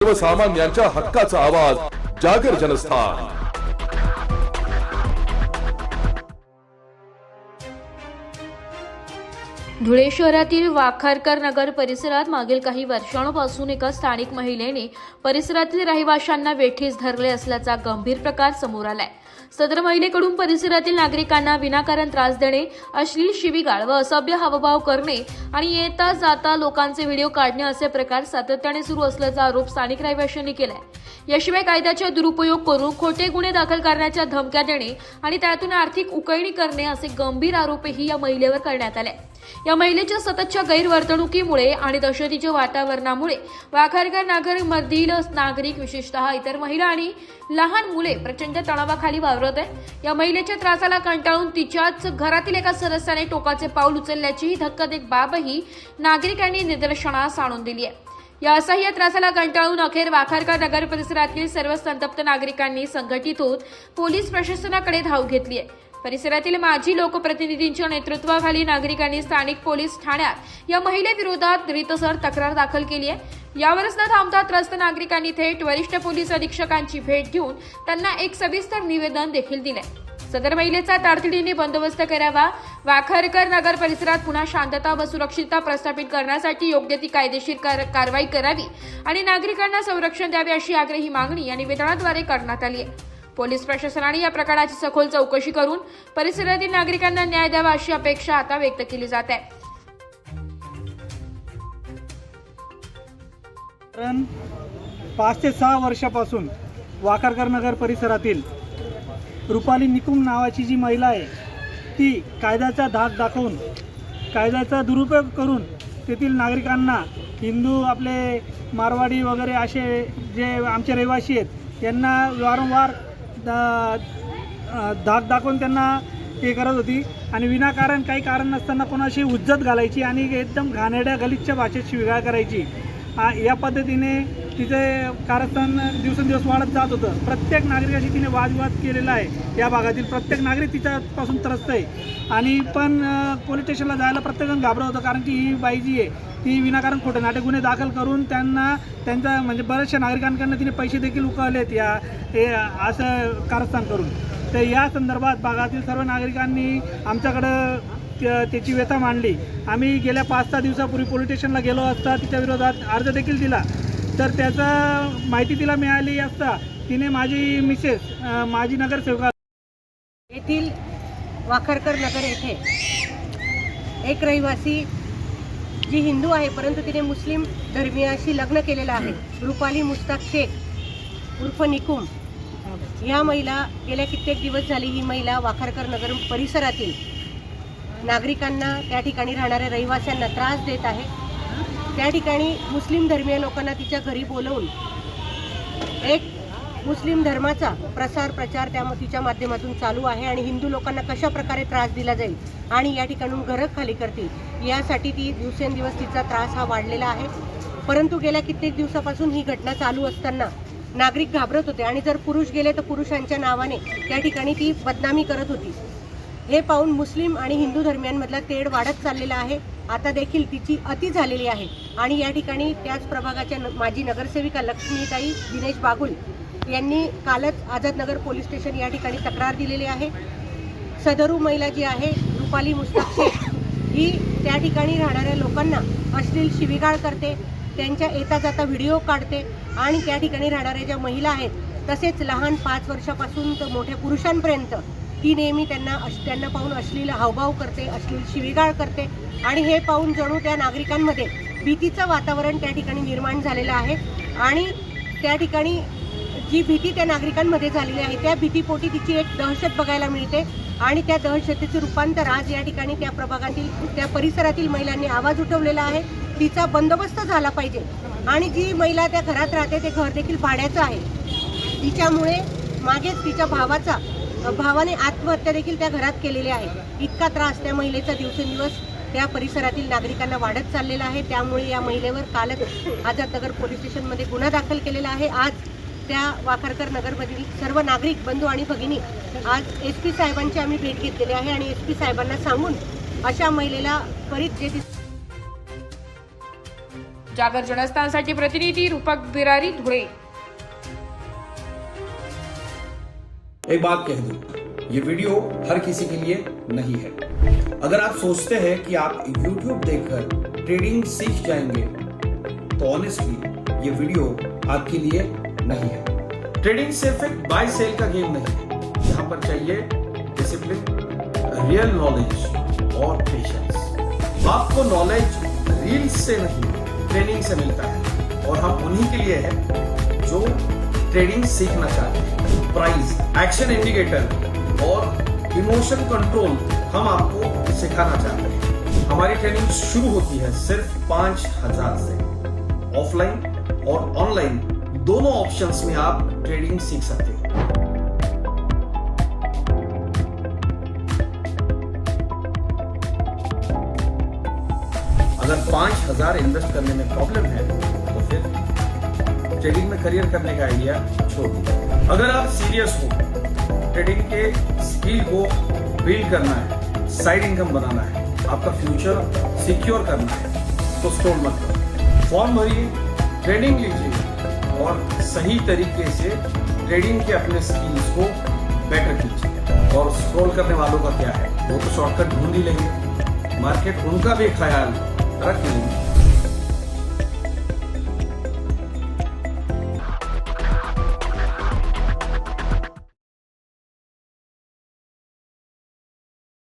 सर्वसामान्यांच्या हक्काचा आवाज जागर जनस्थान। धुळे शहरातील वाखारकर नगर परिसरात मागील काही वर्षांपासून एका स्थानिक महिलेने परिसरातील रहिवाशांना वेठीस धरले असल्याचा गंभीर प्रकार समोर आलाय। सदर महिलेकडून परिसरातील नागरिकांना विनाकारण त्रास देणे, अश्लील शिवीगाळ व असभ्य हावभाव करणे आणि येता जाता लोकांचे व्हिडिओ काढणे असे प्रकार सातत्याने सुरू असल्याचा आरोप स्थानिक रहिवाशांनी केलाय। याशिवाय कायद्याचा दुरुपयोग करून खोटे गुन्हे दाखल करण्याच्या धमक्या देणे आणि त्यातून आर्थिक उकळणी करणे असे गंभीर आरोपही या महिलेवर करण्यात आले। या महिलेच्या सततच्या गैरवर्तणुकीमुळे आणि दहशतीच्या वातावरणामुळे वाखारकर नगरमधील नागरिक, विशेषतः इतर महिला आणि लहान मुले प्रचंड तणावाखाली वावरत आहेत। या महिलेच्या त्रासाला कंटाळून तिच्याच घरातील एका सदस्याने टोकाचे पाऊल उचलल्याची ही धक्कादायक बाबही नागरिकांनी निदर्शनास आणून दिली आहे। या असह्य त्रासाला कंटाळून अखेर वाखारकर नगर परिसरातील सर्व संतप्त नागरिकांनी संघटित होत पोलीस प्रशासनाकडे धाव घेतली आहे। परिसरातील माजी लोकप्रतिनिधींच्या नेतृत्वाखाली नागरिकांनी स्थानिक पोलीस ठाण्यात या महिलेविरोधात रीतसर तक्रार दाखल केली आहे। यावरच न थांबता त्रस्त नागरिकांनी थेट वरिष्ठ पोलीस अधीक्षकांची भेट घेऊन त्यांना एक सविस्तर निवेदन देखील दिले। सदर महिलेचा तातडीने बंदोबस्त करावा, वाखारकर नगर परिसरात पुन्हा शांतता व सुरक्षितता प्रस्थापित करण्यासाठी योग्य ती कायदेशीर कारवाई करावी आणि नागरिकांना संरक्षण द्यावे अशी आग्रही मागणी या निवेदनाद्वारे करण्यात आली आहे। पोलीस प्रशासनाने या प्रकरणाची सखोल चौकशी करून परिसरातील नागरिकांना न्याय द्यावा अशी अपेक्षा आता व्यक्त केली जात आहे। 5 ते 6 वर्षापासून वाखारकर नगर परिसरातील रुपाली निकुम नावाची जी महिला आहे ती कायद्याचा धाक दाखवून, कायद्याचा दुरुपयोग करून तेथील नागरिकांना, हिंदू, आपले मारवाडी वगैरे असे जे आमचे रहिवासी आहेत यांना वारंवार धाक दाखवून त्यांना हे करत होती आणि विनाकारण काही कारण नसताना कोणाशी उज्जत घालायची आणि एकदम घाणेरड्या गलिच्छ भाषेत शिवीगाळ करायची। या पद्धतीने तिचे कारस्थान दिवसेंदिवस वाढत जात होतं। प्रत्येक नागरिकाशी तिने वादविवाद केलेला आहे। या भागातील प्रत्येक नागरिक तिच्यापासून त्रस्त आहे आणि पण पोलीस स्टेशनला जायला प्रत्येकजण घाबरत होतं, कारण की ही बाई जी आहे ती विनाकारण खोटे नाटे गुन्हे दाखल करून त्यांचा म्हणजे बऱ्याचशा नागरिकांकडून तिने पैसे देखील उकळलेत हे असं कारस्थान करून। तर या संदर्भात भागातील सर्व नागरिकांनी आमच्याकडं त्याची व्यथा मांडली। आम्ही गेल्या 5-6 दिवसापूर्वी पोलीस स्टेशनला गेलो असता तिच्या विरोधात अर्ज देखील दिला, तर त्याचा माहिती तिला मिळाली असता तिने माझी मिसेस, माझी नगरसेवका येथील वाखारकर नगर येथे एक रहिवासी जी हिंदू आहे परंतु तिने मुस्लिम धर्मीयाशी लग्न केलेलं आहे, रुपाली मुस्ताक शेख उर्फ निकुम, ह्या महिला गेल्या कित्येक दिवस झाली ही महिला वाखारकर नगर परिसरातील नागरिकांना, त्या ठिकाणी राहणाऱ्या रहिवाशांना त्रास देत आहे। त्या ठिकाणी मुस्लिम धर्मीय लोकांना तिच्या घरी बोलवून एक मुस्लिम धर्माचा प्रचार तिच्या माध्यमातून चालू आहे आणि हिंदू लोकांना कशा प्रकारे त्रास दिला जाईल आणि या ठिकाणून घरं खाली करतील यासाठी ती दिवसेंदिवस तिचा त्रास हा वाढलेला आहे। परंतु गेल्या कित्येक दिवसापासून ही घटना चालू असताना नागरिक घाबरत होते आणि जर पुरुष गेले तर पुरुषांच्या नावाने त्या ठिकाणी ती बदनामी करत होती। हे पाहून मुस्लिम आणि हिंदू धर्मियांमधला तेढ वाढत चाललेला आहे। आता देखील तिची अति झालेली आहे आणि या ठिकाणी त्याच प्रभागाच्या माजी नगरसेविका लक्ष्मीताई दिनेश बागुल यांनी कालच आझादनगर पोलीस स्टेशन या ठिकाणी तक्रार दिलेली आहे। सदरू महिला जी आहे रुपाली मुस्ताक शेख ही त्या ठिकाणी राहणाऱ्या लोकांना अश्लील शिवीगाळ करते, त्यांच्या येता जाता व्हिडिओ काढते आणि त्या ठिकाणी राहणाऱ्या ज्या महिला आहेत तसेच लहान 5 वर्षापासून तर मोठ्या पुरुषांपर्यंत ती नेहमी त्यांना पाहून अश्लील हावभाव करते, अश्लील शिवीगाळ करते आणि हे पाहून जणू त्या नागरिकांमध्ये भीतीचं वातावरण त्या ठिकाणी निर्माण झालेलं आहे आणि त्या ठिकाणी जी भीती त्या नागरिकांमध्ये झालेली आहे त्या भीतीपोटी तिची एक दहशत बघायला मिळते आणि त्या दहशतीचे रूपांतर आज या ठिकाणी त्या प्रभागातील, त्या परिसरातील महिलांनी आवाज उठवलेला आहे। तिचा बंदोबस्त झाला पाहिजे आणि जी महिला त्या घरात राहते ते घर देखील भाड्याचं आहे। तिच्यामुळे मागेच तिच्या भावाने आत्महत्या देखील त्या घरात केलेली आहे। इतका त्रास त्या महिलेचा दिवसेंदिवस त्या परिसरातील नागरिकांना वाढत चाललेला आहे। त्यामुळे या महिलेवर कालच आझादनगर पोलीस स्टेशनमध्ये गुन्हा दाखल केलेला आहे। आज त्या वाखारकर नगरमधील सर्व नागरिक बंधू आणि भगिनी आज SP साहेबांची आम्ही भेट घेतलेली आहे आणि SP साहेबांना सांगून अशा महिलेला त्वरित जे जागर जनस्थानसाठी प्रतिनिधी रूपक बिरारी धुळे। एक बात कह दूं, ये वीडियो हर किसी के लिए नहीं है। अगर आप सोचते हैं कि आप YouTube देखकर ट्रेडिंग सीख जाएंगे, तो ऑनेस्टली ये वीडियो आपके लिए नहीं है। ट्रेडिंग सिर्फ एक बाय सेल का गेम नहीं है। यहाँ पर चाहिए डिसिप्लिन, रियल नॉलेज और पेशेंस। आपको नॉलेज रील्स से नहीं, ट्रेनिंग से मिलता है और हम उन्हीं के लिए हैं जो ट्रेडिंग सीखना चाहते हैं। प्राइस, एक्शन इंडिकेटर और इमोशन कंट्रोल हम आपको सिखाना चाहते हैं। हमारी ट्रेनिंग शुरू होती है सिर्फ 5,000 से। ऑफलाइन और ऑनलाइन दोनों ऑप्शंस में आप ट्रेडिंग सीख सकते हो। अगर 5,000 इन्वेस्ट करने में प्रॉब्लम है तो फिर ट्रेडिंग में करियर करने का आइडिया छोड़ दीजिए। अगर आप सीरियस हो, ट्रेडिंग के स्किल को बिल्ड करना है, साइड इनकम बनाना है, आपका फ्यूचर सिक्योर करना है, तो स्क्रॉल मत करो। फॉर्म भरिए, ट्रेनिंग लीजिए और सही तरीके से ट्रेडिंग के अपने स्किल्स को बेटर कीजिए। और स्क्रॉल करने वालों का क्या है, वो तो शॉर्टकट ढूंढ ही लेंगे, मार्केट उनका भी ख्याल रख लेंगे।